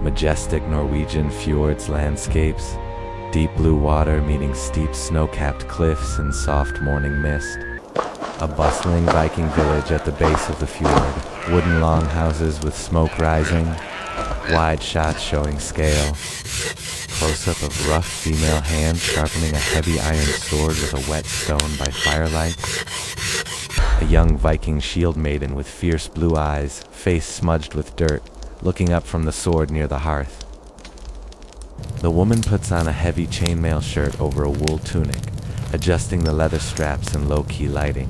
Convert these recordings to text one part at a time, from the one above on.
Majestic Norwegian fjords landscapes, deep blue water meeting steep snow-capped cliffs and soft morning mist. A bustling Viking village at the base of the fjord, wooden longhouses with smoke rising, wide shots showing scale. Close-up of rough female hand sharpening a heavy iron sword with a wet stone by firelight. A young Viking shield maiden with fierce blue eyes, face smudged with dirt, looking up from the sword near the hearth. The woman puts on a heavy chainmail shirt over a wool tunic, adjusting the leather straps in low-key lighting.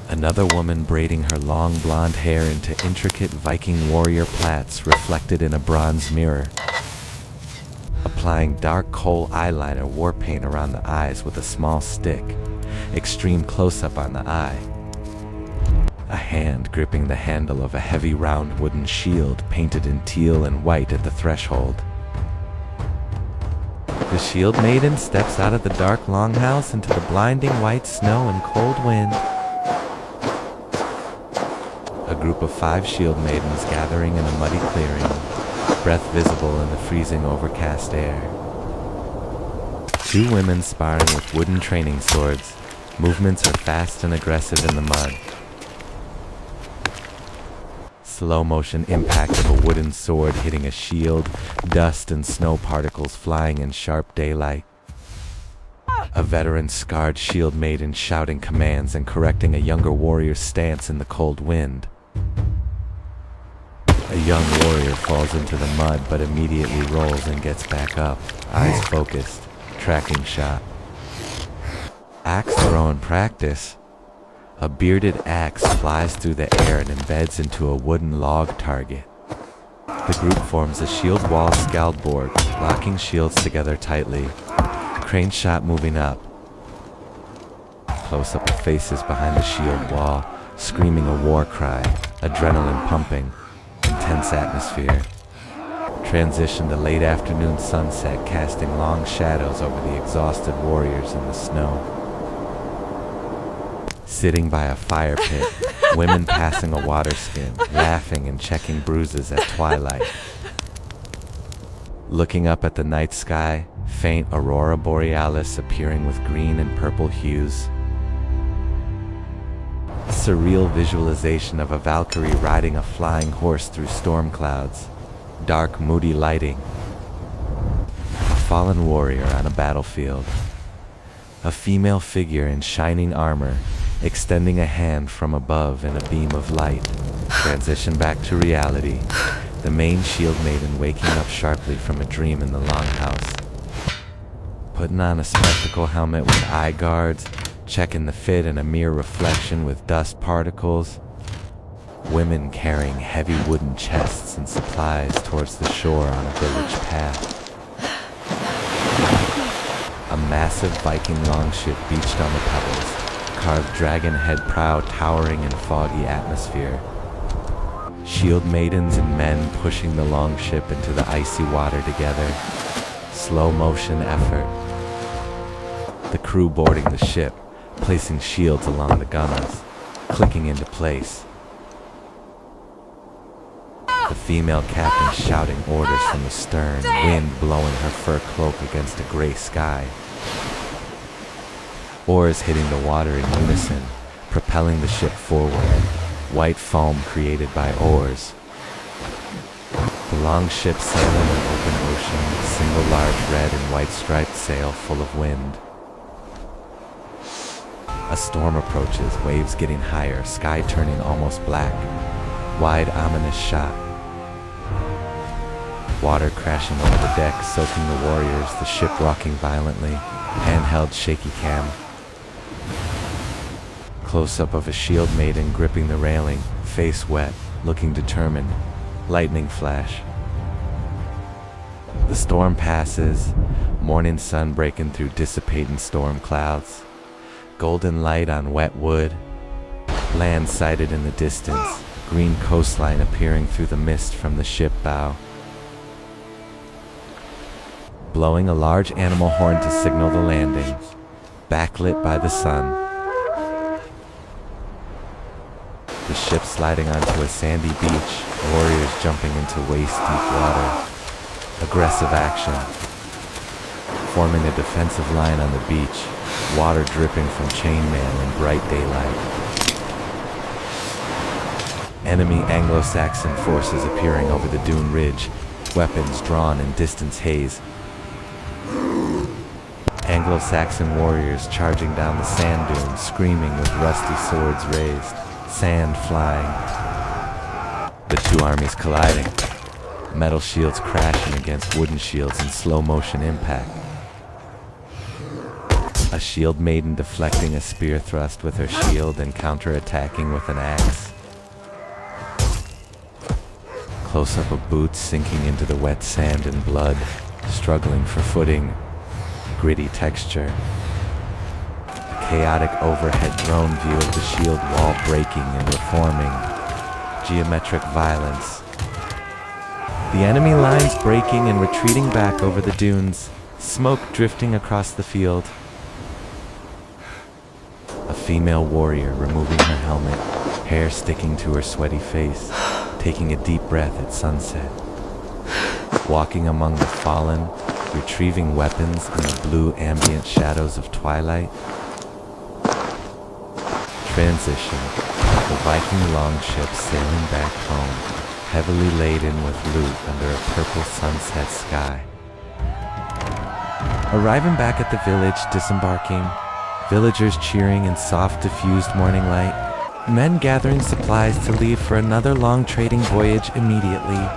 Another woman braiding her long blonde hair into intricate Viking warrior plaits reflected in a bronze mirror. Applying dark coal eyeliner war paint around the eyes with a small stick, extreme close-up on the eye. A hand gripping the handle of a heavy round wooden shield painted in teal and white at the threshold. The shield maiden steps out of the dark longhouse into the blinding white snow and cold wind. A group of 5 shield maidens gathering in a muddy clearing, breath visible in the freezing overcast air. 2 women sparring with wooden training swords. Movements are fast and aggressive in the mud. Slow motion impact of a wooden sword hitting a shield, dust and snow particles flying in sharp daylight. A veteran scarred shield maiden shouting commands and correcting a younger warrior's stance in the cold wind. A young warrior falls into the mud but immediately rolls and gets back up, eyes focused, tracking shot. Axe throw in practice. A bearded axe flies through the air and embeds into a wooden log target. The group forms a shield wall scaldboard, locking shields together tightly. Crane shot moving up. Close up of faces behind the shield wall, screaming a war cry, adrenaline pumping, intense atmosphere. Transition to late afternoon sunset, casting long shadows over the exhausted warriors in the snow. Sitting by a fire pit, women passing a water skin, laughing and checking bruises at twilight. Looking up at the night sky, faint aurora borealis appearing with green and purple hues. Surreal visualization of a Valkyrie riding a flying horse through storm clouds. Dark, moody lighting. A fallen warrior on a battlefield. A female figure in shining armor, extending a hand from above in a beam of light. Transition back to reality. The main shield maiden waking up sharply from a dream in the longhouse. Putting on a spectacle helmet with eye guards, checking the fit in a mirror reflection with dust particles. Women carrying heavy wooden chests and supplies towards the shore on a village path. A massive Viking longship beached on the pebbles, carved dragon head prow towering in foggy atmosphere. Shield maidens and men pushing the longship into the icy water together. Slow motion effort. The crew boarding the ship, placing shields along the gunnels, clicking into place. The female captain shouting orders from the stern, wind blowing her fur cloak against a gray sky. Oars hitting the water in unison, propelling the ship forward, white foam created by oars. The long ship sailing in open ocean, single large red and white striped sail full of wind. A storm approaches, waves getting higher, sky turning almost black. Wide, ominous shot. Water crashing over the deck, soaking the warriors, the ship rocking violently. Handheld shaky cam. Close-up of a shield maiden gripping the railing, face wet, looking determined. Lightning flash. The storm passes, morning sun breaking through dissipating storm clouds. Golden light on wet wood. Land sighted in the distance, green coastline appearing through the mist from the ship bow. Blowing a large animal horn to signal the landing, backlit by the sun. The ship sliding onto a sandy beach, warriors jumping into waist-deep water. Aggressive action. Forming a defensive line on the beach, water dripping from chainmail in bright daylight. Enemy Anglo-Saxon forces appearing over the dune ridge, weapons drawn in distance haze. Anglo-Saxon warriors charging down the sand dunes, screaming with rusty swords raised, sand flying. The two armies colliding, metal shields crashing against wooden shields in slow motion impact. A shield maiden deflecting a spear thrust with her shield and counter-attacking with an axe. Close-up of boots sinking into the wet sand and blood, struggling for footing. Gritty texture. A chaotic overhead drone view of the shield wall breaking and reforming. Geometric violence. The enemy lines breaking and retreating back over the dunes, smoke drifting across the field. A female warrior removing her helmet, hair sticking to her sweaty face, taking a deep breath at sunset. Walking among the fallen, retrieving weapons in the blue ambient shadows of twilight. Transition. The Viking longship sailing back home, heavily laden with loot under a purple sunset sky. Arriving back at the village, disembarking, villagers cheering in soft diffused morning light, men gathering supplies to leave for another long trading voyage immediately.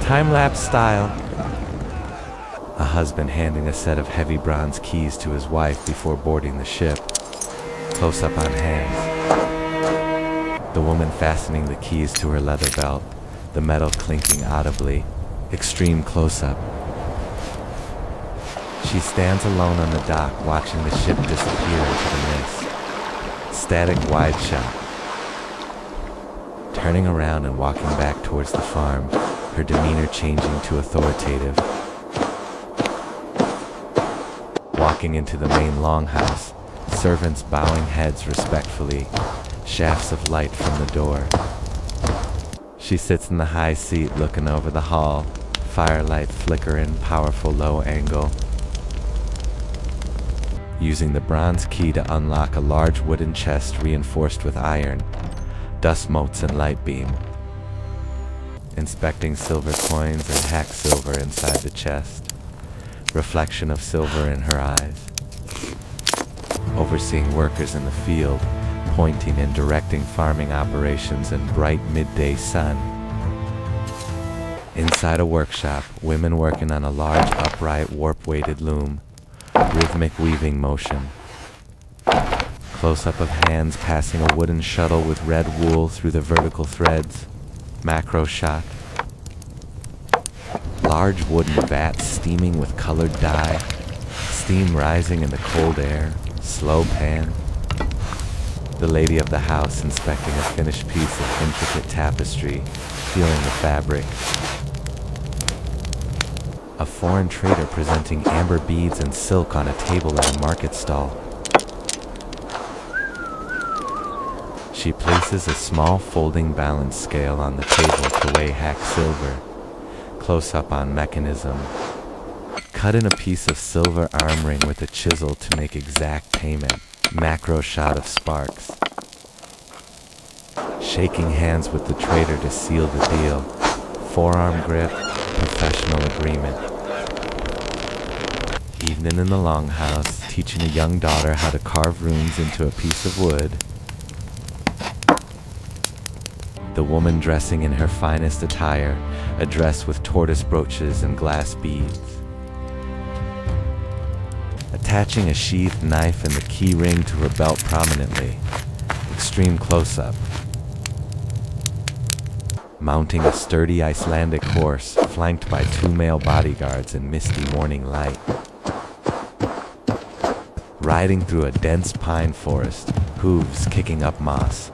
Time-lapse style. A husband handing a set of heavy bronze keys to his wife before boarding the ship. Close up on hands. The woman fastening the keys to her leather belt, the metal clinking audibly. Extreme close-up. She stands alone on the dock watching the ship disappear into the mist. Static wide shot. Turning around and walking back towards the farm, her demeanor changing to authoritative. Walking into the main longhouse, servants bowing heads respectfully, shafts of light from the door. She sits in the high seat looking over the hall, firelight flickering, powerful low angle. Using the bronze key to unlock a large wooden chest reinforced with iron, dust motes and light beam. Inspecting silver coins and hack silver inside the chest. Reflection of silver in her eyes. Overseeing workers in the field, pointing and directing farming operations in bright midday sun. Inside a workshop, women working on a large upright warp-weighted loom, rhythmic weaving motion. Close-up of hands passing a wooden shuttle with red wool through the vertical threads. Macro shot. Large wooden vats steaming with colored dye, steam rising in the cold air, slow pan. The lady of the house inspecting a finished piece of intricate tapestry, feeling the fabric. A foreign trader presenting amber beads and silk on a table at a market stall. She places a small folding balance scale on the table to weigh hack silver. Close up on mechanism. Cut in a piece of silver arm ring with a chisel to make exact payment. Macro shot of sparks. Shaking hands with the trader to seal the deal. Forearm grip, professional agreement. Evening in the longhouse, teaching a young daughter how to carve runes into a piece of wood. The woman dressing in her finest attire, a dress with tortoise brooches and glass beads. Attaching a sheathed knife and the key ring to her belt prominently. Extreme close-up. Mounting a sturdy Icelandic horse, flanked by 2 male bodyguards in misty morning light. Riding through a dense pine forest, hooves kicking up moss.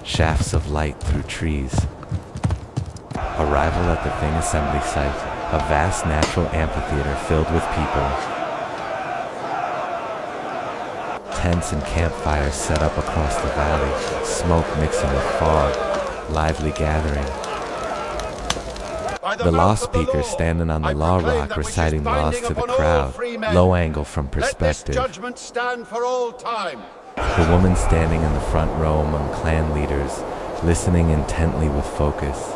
Shafts of light through trees. Arrival at the Thing assembly site, a vast natural amphitheater filled with people. Tents and campfires set up across the valley, smoke mixing with fog, lively gathering. The law speaker standing on the law rock reciting laws to the crowd, low angle from perspective. Judgment stand for all time. The woman standing in the front row among clan leaders, listening intently with focus.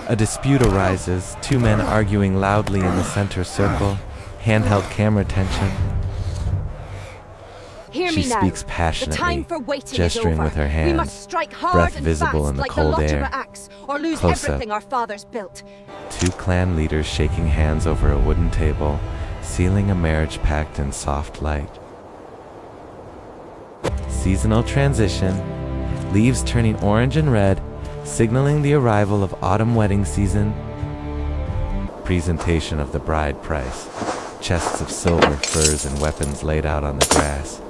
A dispute arises, two men arguing loudly in the center circle, handheld camera tension. Hear She me now. speaks The passionately, time for waiting gesturing is over. with her We hand, must strike hard breath and visible fast in the like cold the air. Lotterer axe, or lose Close up. everything our fathers built. Two clan leaders shaking hands over a wooden table, sealing a marriage pact in soft light. Seasonal transition, leaves turning orange and red, signaling the arrival of autumn wedding season. Presentation of the bride price, chests of silver, furs, and weapons laid out on the grass.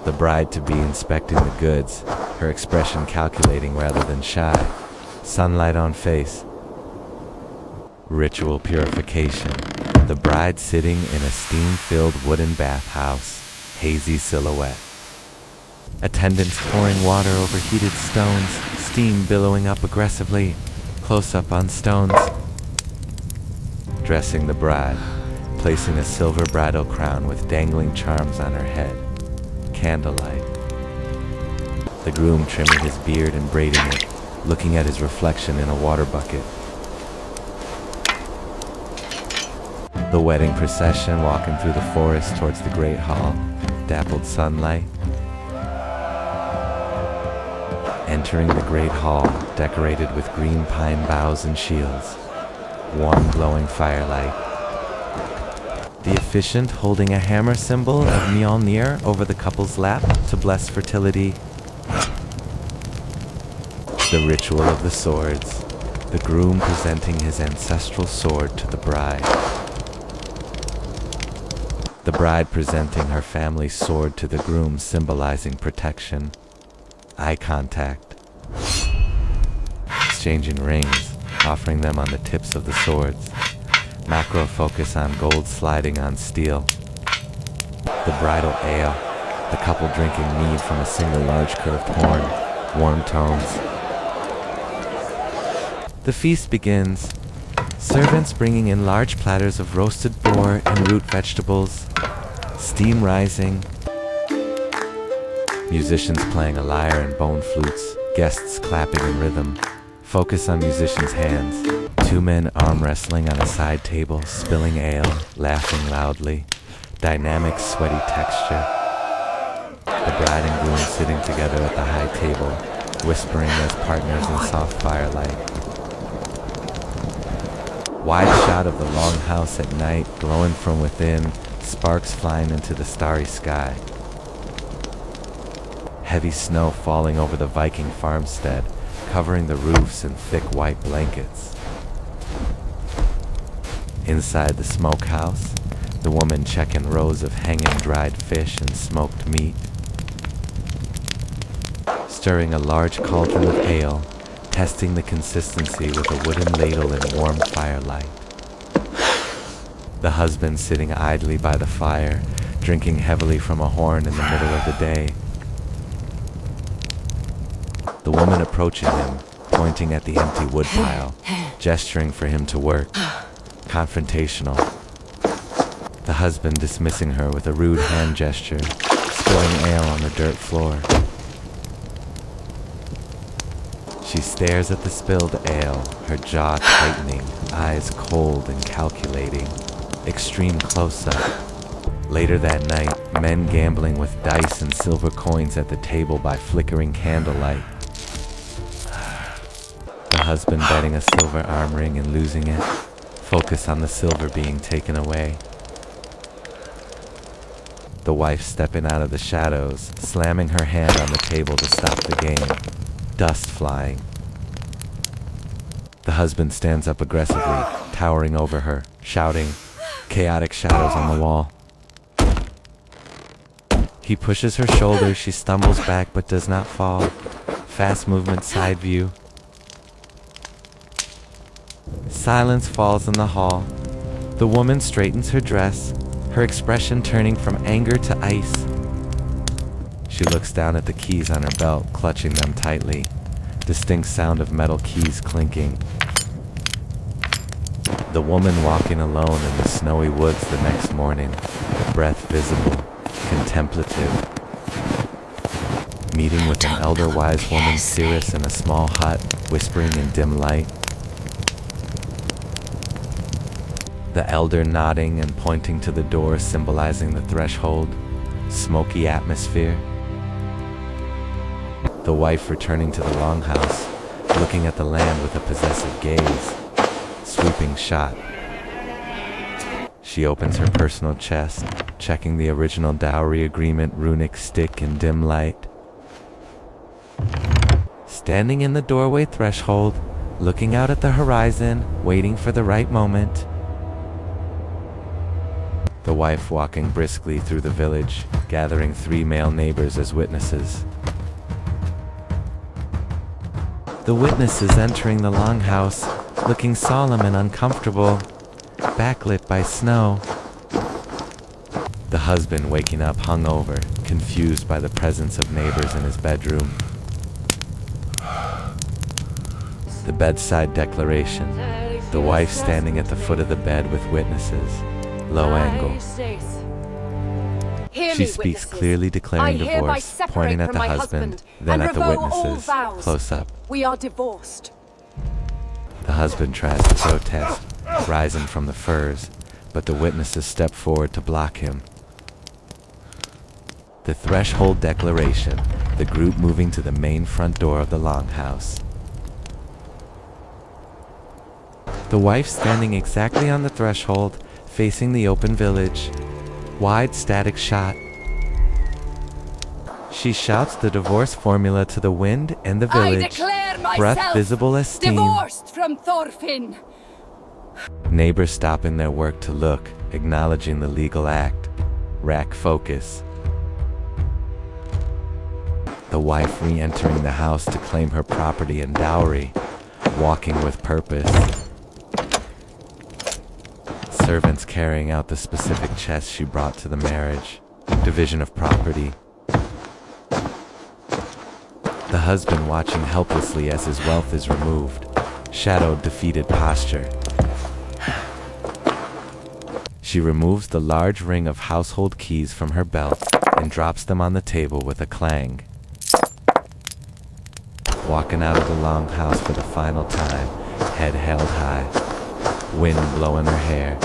The bride-to-be inspecting the goods, her expression calculating rather than shy. Sunlight on face. Ritual purification. The bride sitting in a steam-filled wooden bathhouse, hazy silhouette. Attendants pouring water over heated stones, steam billowing up aggressively, close-up on stones. Dressing the bride, placing a silver bridal crown with dangling charms on her head. Candlelight. The groom trimming his beard and braiding it, looking at his reflection in a water bucket. The wedding procession walking through the forest towards the great hall, dappled sunlight. Entering the great hall, decorated with green pine boughs and shields. Warm glowing firelight. The officiant holding a hammer symbol of Mjolnir over the couple's lap to bless fertility. The ritual of the swords. The groom presenting his ancestral sword to the bride. The bride presenting her family's sword to the groom, symbolizing protection. Eye contact. Exchanging rings, offering them on the tips of the swords. Macro focus on gold sliding on steel. The bridal ale. The couple drinking mead from a single large curved horn. Warm tones. The feast begins. Servants bringing in large platters of roasted boar and root vegetables. Steam rising. Musicians playing a lyre and bone flutes. Guests clapping in rhythm. Focus on musicians' hands. Two men arm wrestling on a side table, spilling ale, laughing loudly. Dynamic, sweaty texture. The bride and groom sitting together at the high table, whispering as partners in soft firelight. Wide shot of the long house at night, glowing from within, sparks flying into the starry sky. Heavy snow falling over the Viking farmstead, covering the roofs in thick white blankets. Inside the smokehouse, the woman checking rows of hanging dried fish and smoked meat. Stirring a large cauldron of ale, testing the consistency with a wooden ladle in warm firelight. The husband sitting idly by the fire, drinking heavily from a horn in the middle of the day. The woman approaching him, pointing at the empty woodpile, gesturing for him to work. Confrontational. The husband dismissing her with a rude hand gesture, spilling ale on the dirt floor. She stares at the spilled ale, her jaw tightening, eyes cold and calculating. Extreme close-up. Later that night, men gambling with dice and silver coins at the table by flickering candlelight. The husband betting a silver arm ring and losing it. Focus on the silver being taken away. The wife stepping out of the shadows, slamming her hand on the table to stop the game. Dust flying. The husband stands up aggressively, towering over her, shouting. Chaotic shadows on the wall. He pushes her shoulder, she stumbles back but does not fall. Fast movement side view. Silence falls in the hall. The woman straightens her dress, her expression turning from anger to ice. She looks down at the keys on her belt, clutching them tightly. Distinct sound of metal keys clinking. The woman walking alone in the snowy woods the next morning, breath visible, contemplative. Meeting with an elder wise woman, Cirrus, in a small hut, whispering in dim light. The elder nodding and pointing to the door, symbolizing the threshold, smoky atmosphere. The wife returning to the longhouse, looking at the land with a possessive gaze. Sweeping shot. She opens her personal chest, checking the original dowry agreement runic stick in dim light. Standing in the doorway threshold, looking out at the horizon, waiting for the right moment. The wife walking briskly through the village, gathering 3 male neighbors as witnesses. The witnesses entering the longhouse, looking solemn and uncomfortable, backlit by snow. The husband waking up hungover, confused by the presence of neighbors in his bedroom. The bedside declaration. The wife standing at the foot of the bed with witnesses, low angle. She speaks clearly, declaring divorce, pointing at the husband, then at the witnesses, close up. We are divorced. The husband tries to protest, rising from the furs, but the witnesses step forward to block him. The threshold declaration, the group moving to the main front door of the longhouse. The wife standing exactly on the threshold, facing the open village. Wide static shot. She shouts the divorce formula to the wind and the village. I declare myself breath visible as steam. Divorced from Thorfinn. Neighbors stop in their work to look, acknowledging the legal act. Rack focus. The wife re-entering the house to claim her property and dowry, walking with purpose. Servants carrying out the specific chest she brought to the marriage. Division of property. The husband watching helplessly as his wealth is removed. Shadowed, defeated posture. She removes the large ring of household keys from her belt and drops them on the table with a clang. Walking out of the longhouse for the final time, head held high, wind blowing her hair.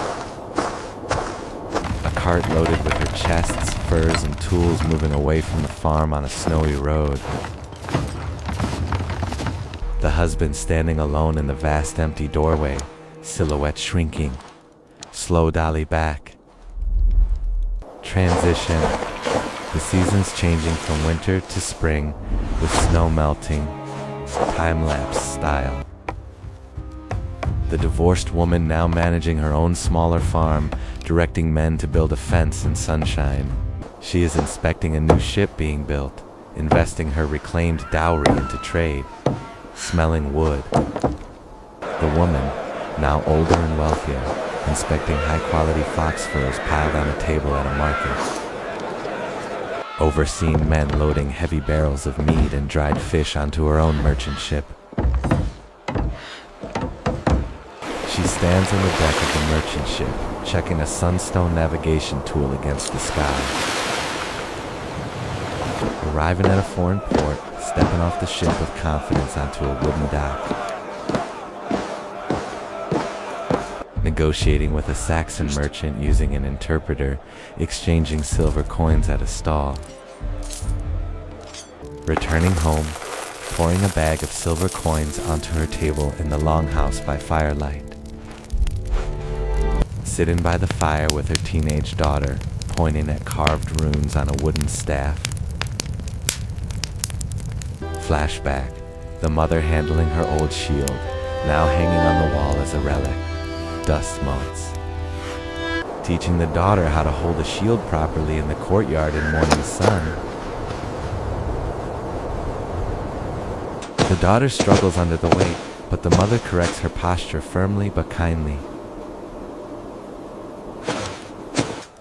A cart loaded with her chests, furs, and tools moving away from the farm on a snowy road. The husband standing alone in the vast empty doorway, silhouette shrinking. Slow dolly back. Transition. The seasons changing from winter to spring with snow melting. Time-lapse style. The divorced woman now managing her own smaller farm, directing men to build a fence in sunshine. She is inspecting a new ship being built, investing her reclaimed dowry into trade, smelling wood. The woman, now older and wealthier, inspecting high-quality fox furs piled on a table at a market. Overseeing men loading heavy barrels of meat and dried fish onto her own merchant ship. She stands on the deck of the merchant ship, checking a sunstone navigation tool against the sky. Arriving at a foreign port, stepping off the ship with confidence onto a wooden dock. Negotiating with a Saxon merchant using an interpreter, exchanging silver coins at a stall. Returning home, pouring a bag of silver coins onto her table in the longhouse by firelight. Sitting by the fire with her teenage daughter, pointing at carved runes on a wooden staff. Flashback, the mother handling her old shield, now hanging on the wall as a relic. Dust motes. Teaching the daughter how to hold a shield properly in the courtyard in morning sun. The daughter struggles under the weight, but the mother corrects her posture firmly but kindly.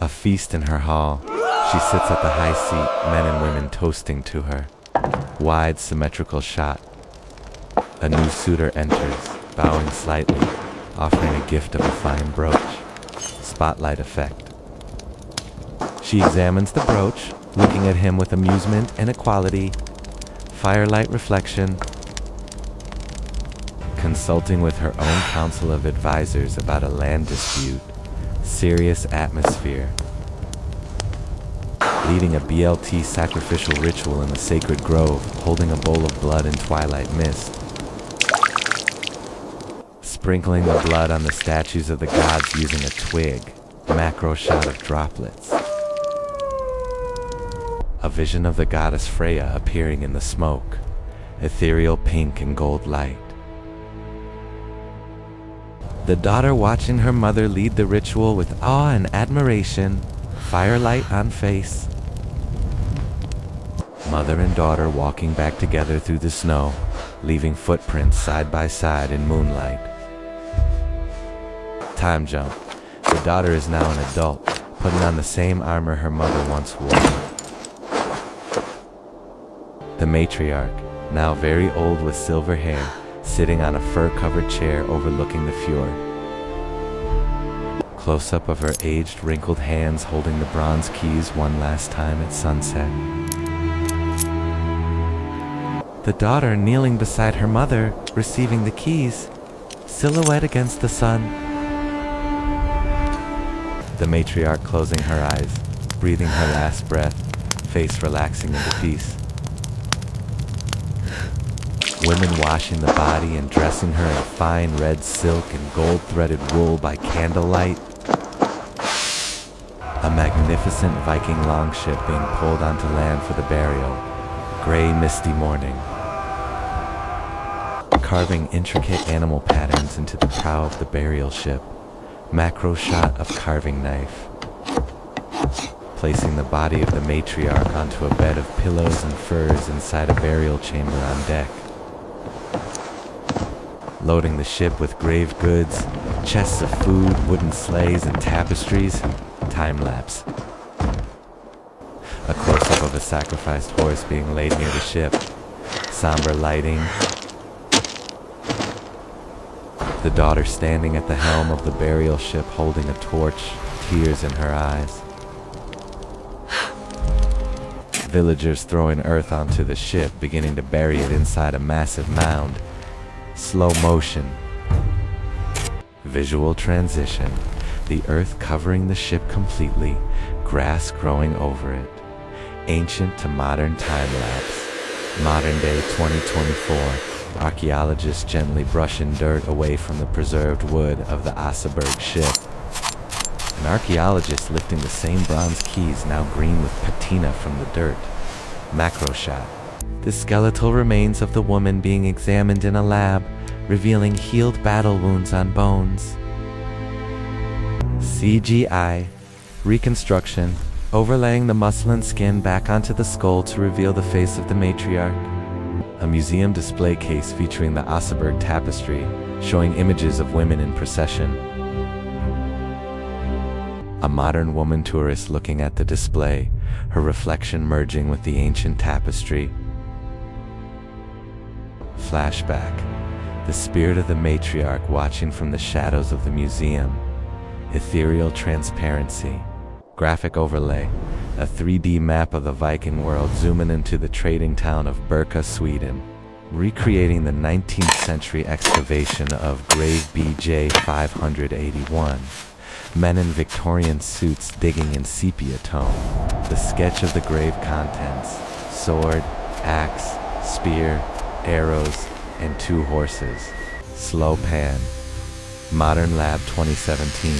A feast in her hall. She sits at the high seat, men and women toasting to her. Wide, symmetrical shot. A new suitor enters, bowing slightly, offering a gift of a fine brooch. Spotlight effect. She examines the brooch, looking at him with amusement and equality. Firelight reflection. Consulting with her own council of advisors about a land dispute. Serious atmosphere. Leading a BLT sacrificial ritual in the sacred grove, holding a bowl of blood in twilight mist. Sprinkling the blood on the statues of the gods using a twig. Macro shot of droplets. A vision of the goddess Freya appearing in the smoke. Ethereal pink and gold light. The daughter watching her mother lead the ritual with awe and admiration. Firelight on face. Mother and daughter walking back together through the snow, leaving footprints side by side in moonlight. Time jump. The daughter is now an adult, putting on the same armor her mother once wore. The matriarch, now very old with silver hair, sitting on a fur-covered chair overlooking the fjord. Close-up of her aged, wrinkled hands holding the bronze keys one last time at sunset. The daughter kneeling beside her mother, receiving the keys, silhouette against the sun. The matriarch closing her eyes, breathing her last breath, face relaxing into peace. Women washing the body and dressing her in fine red silk and gold-threaded wool by candlelight. A magnificent Viking longship being pulled onto land for the burial. Gray, misty morning. Carving intricate animal patterns into the prow of the burial ship. Macro shot of carving knife. Placing the body of the matriarch onto a bed of pillows and furs inside a burial chamber on deck. Loading the ship with grave goods, chests of food, wooden sleighs, and tapestries. Time-lapse. A close-up of a sacrificed horse being laid near the ship. Somber lighting. The daughter standing at the helm of the burial ship holding a torch, tears in her eyes. Villagers throwing earth onto the ship, beginning to bury it inside a massive mound. Slow motion. Visual transition. The earth covering the ship completely, grass growing over it. Ancient to modern time lapse. Modern day 2024. Archaeologists gently brushing dirt away from the preserved wood of the Oseberg ship. An archaeologist lifting the same bronze keys now green with patina from the dirt. Macro shot. The skeletal remains of the woman being examined in a lab, revealing healed battle wounds on bones. CGI. Reconstruction. Overlaying the muscle and skin back onto the skull to reveal the face of the matriarch. A museum display case featuring the Oseberg tapestry, showing images of women in procession. A modern woman tourist looking at the display, her reflection merging with the ancient tapestry. Flashback. The spirit of the matriarch watching from the shadows of the museum. Ethereal transparency. Graphic overlay. A 3D map of the Viking world zooming into the trading town of Birka, Sweden. Recreating the 19th century excavation of Grave BJ 581. Men in Victorian suits digging in sepia tone. The sketch of the grave contents. Sword, axe, spear, arrows, and 2 horses. Slow pan. Modern Lab 2017.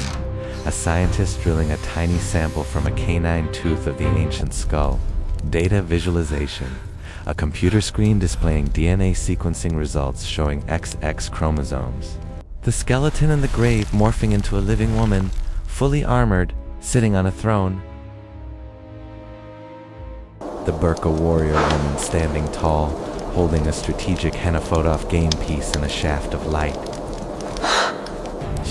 A scientist drilling a tiny sample from a canine tooth of the ancient skull. Data visualization. A computer screen displaying DNA sequencing results showing XX chromosomes. The skeleton in the grave morphing into a living woman, fully armored, sitting on a throne. The Burka warrior woman standing tall, holding a strategic Henna Fotov game piece in a shaft of light.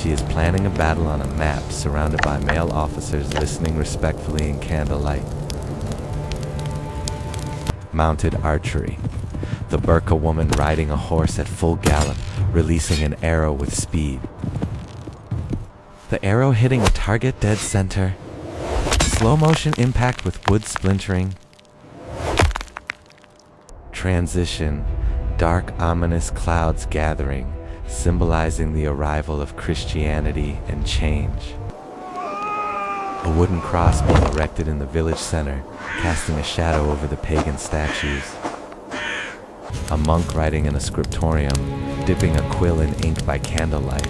She is planning a battle on a map, surrounded by male officers listening respectfully in candlelight. Mounted archery. The burqa woman riding a horse at full gallop, releasing an arrow with speed. The arrow hitting a target dead center. Slow motion impact with wood splintering. Transition. Dark, ominous clouds gathering, symbolizing the arrival of Christianity and change. A wooden cross being erected in the village center, casting a shadow over the pagan statues. A monk writing in a scriptorium, dipping a quill in ink by candlelight.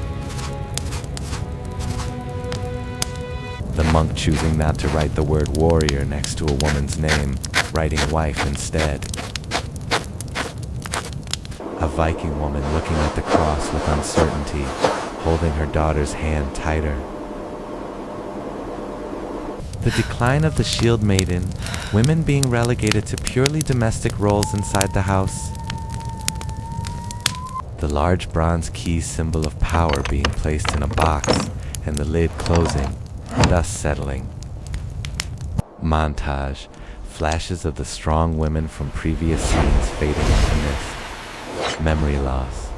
The monk choosing not to write the word warrior next to a woman's name, writing wife instead. A Viking woman looking at the cross with uncertainty, holding her daughter's hand tighter. The decline of the shield maiden, women being relegated to purely domestic roles inside the house. The large bronze key symbol of power being placed in a box, and the lid closing, dust settling. Montage, flashes of the strong women from previous scenes fading into mist. Memory loss.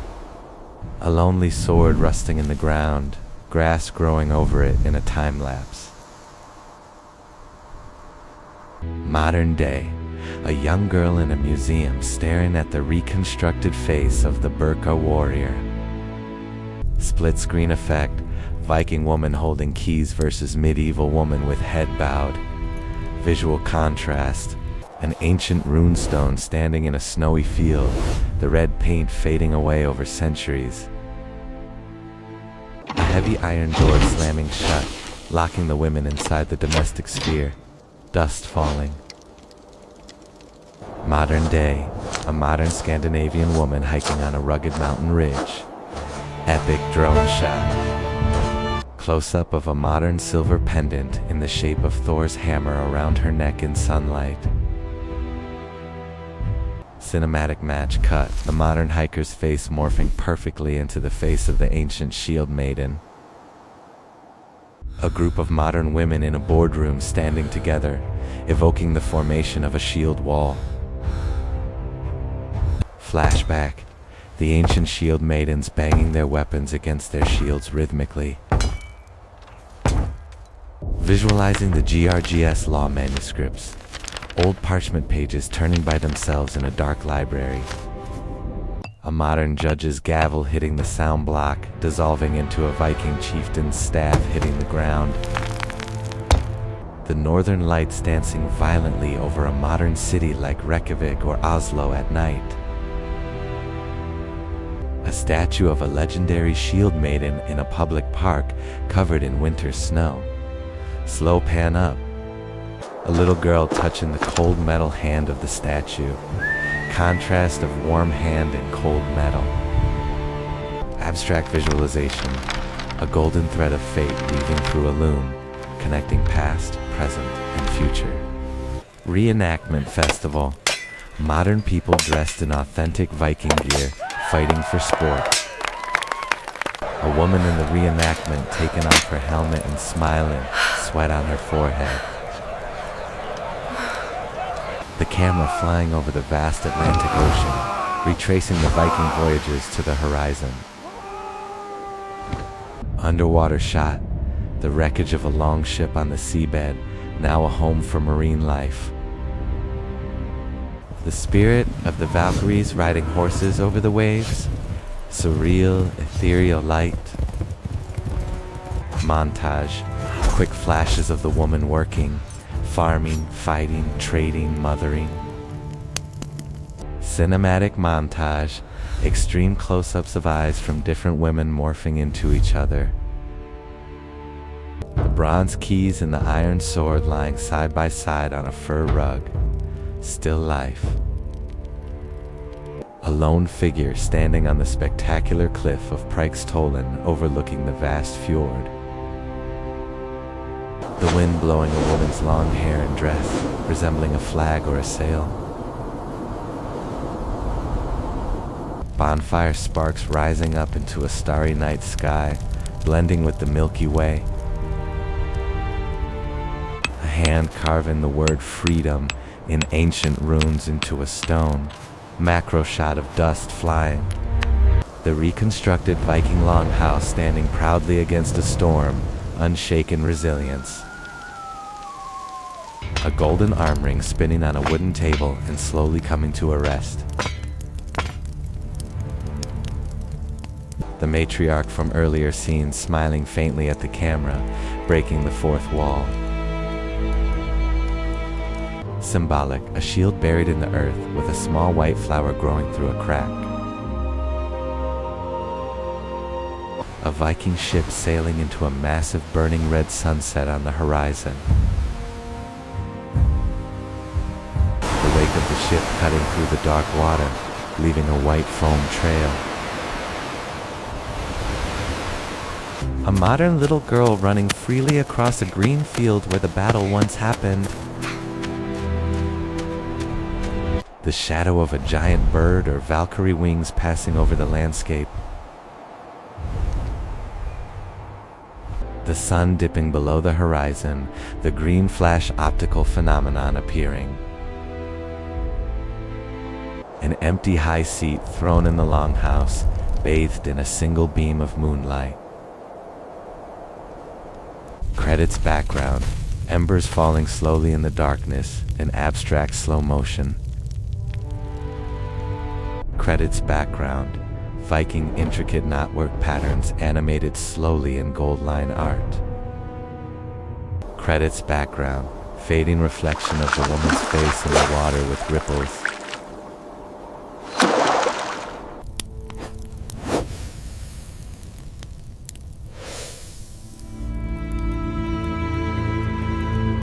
A lonely sword rusting in the ground, grass growing over it in a time lapse. Modern day, a young girl in a museum staring at the reconstructed face of the burqa warrior. Split screen effect, Viking woman holding keys versus medieval woman with head bowed. Visual contrast, an ancient runestone standing in a snowy field, the red paint fading away over centuries. A heavy iron door slamming shut, locking the women inside the domestic sphere, dust falling. Modern day, a modern Scandinavian woman hiking on a rugged mountain ridge. Epic drone shot. Close-up of a modern silver pendant in the shape of Thor's hammer around her neck in sunlight. Cinematic match cut, the modern hiker's face morphing perfectly into the face of the ancient shield maiden. A group of modern women in a boardroom standing together, evoking the formation of a shield wall. Flashback, the ancient shield maidens banging their weapons against their shields rhythmically. Visualizing the GRGS law manuscripts, old parchment pages turning by themselves in a dark library. A modern judge's gavel hitting the sound block, dissolving into a Viking chieftain's staff hitting the ground. The northern lights dancing violently over a modern city like Reykjavik or Oslo at night. A statue of a legendary shield maiden in a public park covered in winter snow. Slow pan up. A little girl touching the cold metal hand of the statue. Contrast of warm hand and cold metal. Abstract visualization. A golden thread of fate weaving through a loom, connecting past, present, and future. Reenactment festival. Modern people dressed in authentic Viking gear, fighting for sport. A woman in the reenactment taking off her helmet and smiling, sweat on her forehead. The camera flying over the vast Atlantic Ocean, retracing the Viking voyages to the horizon. Underwater shot, the wreckage of a longship on the seabed, now a home for marine life. The spirit of the Valkyries riding horses over the waves, surreal, ethereal light. Montage, quick flashes of the woman working, farming, fighting, trading, mothering. Cinematic montage, extreme close-ups of eyes from different women morphing into each other. The bronze keys and the iron sword lying side by side on a fur rug. Still life. A lone figure standing on the spectacular cliff of Preikstolen overlooking the vast fjord. The wind blowing a woman's long hair and dress, resembling a flag or a sail. Bonfire sparks rising up into a starry night sky, blending with the Milky Way. A hand carving the word freedom in ancient runes into a stone. Macro shot of dust flying. The reconstructed Viking longhouse standing proudly against a storm, unshaken resilience. A golden arm ring spinning on a wooden table and slowly coming to a rest. The matriarch from earlier scenes smiling faintly at the camera, breaking the fourth wall. Symbolic, a shield buried in the earth with a small white flower growing through a crack. A Viking ship sailing into a massive burning red sunset on the horizon. The wake of the ship cutting through the dark water, leaving a white foam trail. A modern little girl running freely across a green field where the battle once happened. The shadow of a giant bird or Valkyrie wings passing over the landscape. The sun dipping below the horizon, the green flash optical phenomenon appearing. An empty high seat thrown in the longhouse, bathed in a single beam of moonlight. Credits background, embers falling slowly in the darkness, in abstract slow motion. Credits background, Viking intricate knotwork patterns animated slowly in gold line art. Credits background, fading reflection of the woman's face in the water with ripples.